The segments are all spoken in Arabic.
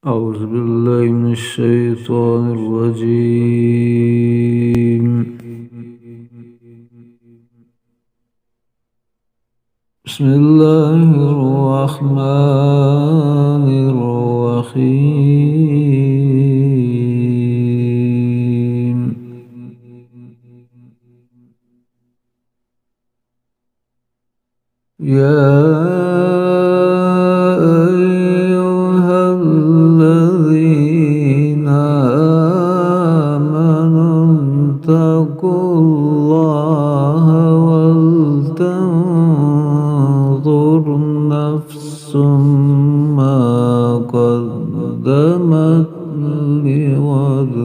أعوذ بالله من الشيطان الرجيم. بسم الله الرحمن الرحيم. يا أيها الذين آمنوا اتقوا الله ولتنظر نفس ما قدمت لغد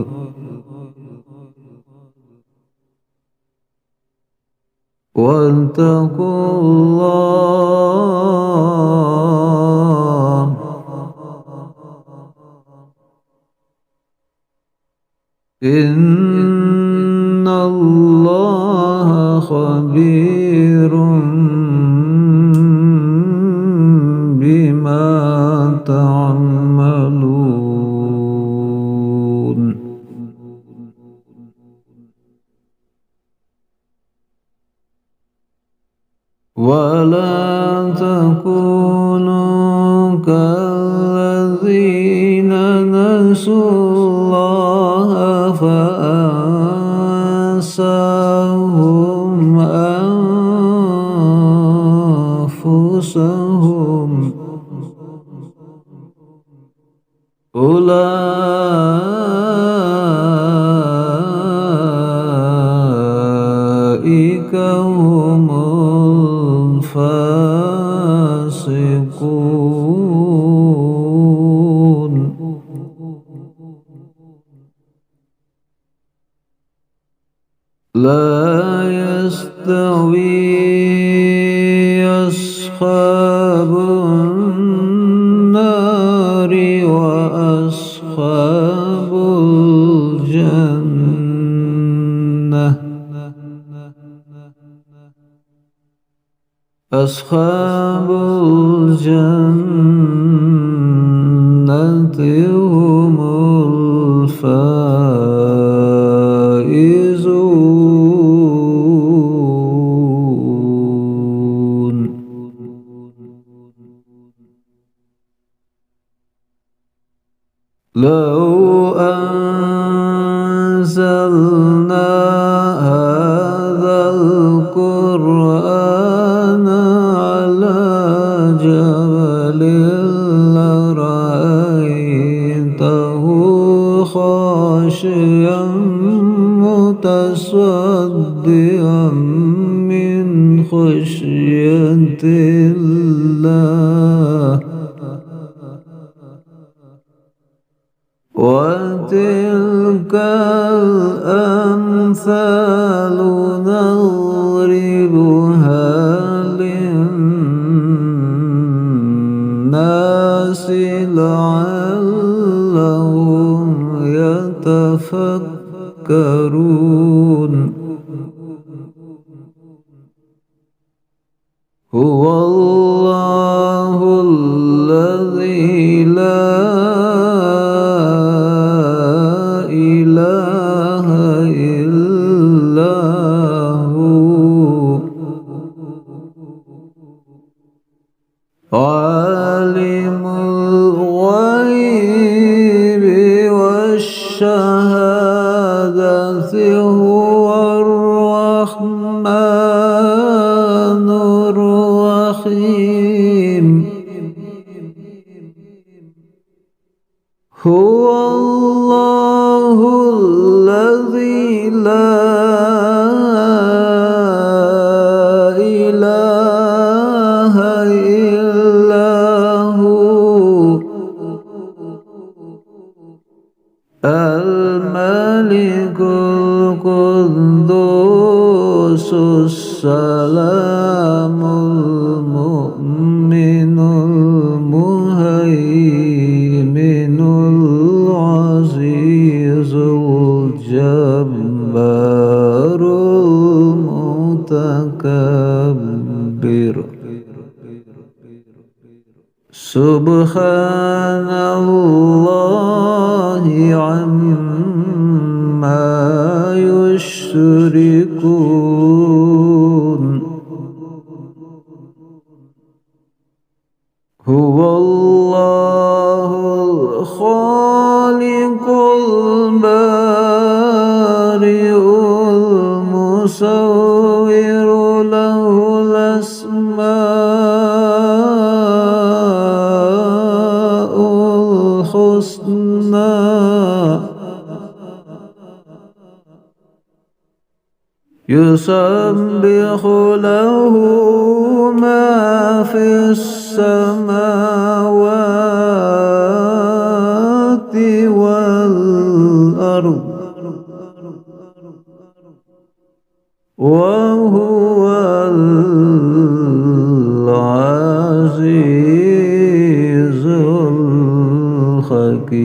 واتقوا الله إن الله خبير بما تعملون. ولا تكونوا كالذين نسوا الله فأنساهم أنفسهم أولئك هم الفاسقون. لا يستوي أصحاب النار وأصحاب الجنة. أصحاب الجنة هم الفائزون. لو أنزلنا هذا القرآن على جبل لرأيته خاشعا متصدعا من خشية الله. وتلك الأمثال نضربها للناس لعلهم يتفكرون. هو الله الذي لا إله إلا هو عالم الغيب والشهادة هو الرحمن الرحيم. هو الله الذي لا إله إلا هو الملك القدوس السلام المؤمن المهيمن العزيز الجبار المتكبر. سبحان الله عما يشركون هو الله الخالق البارئ المصور له الأسماء الحسنى يسبح له ما في السماوات والأرض وهو العزيز الحكيم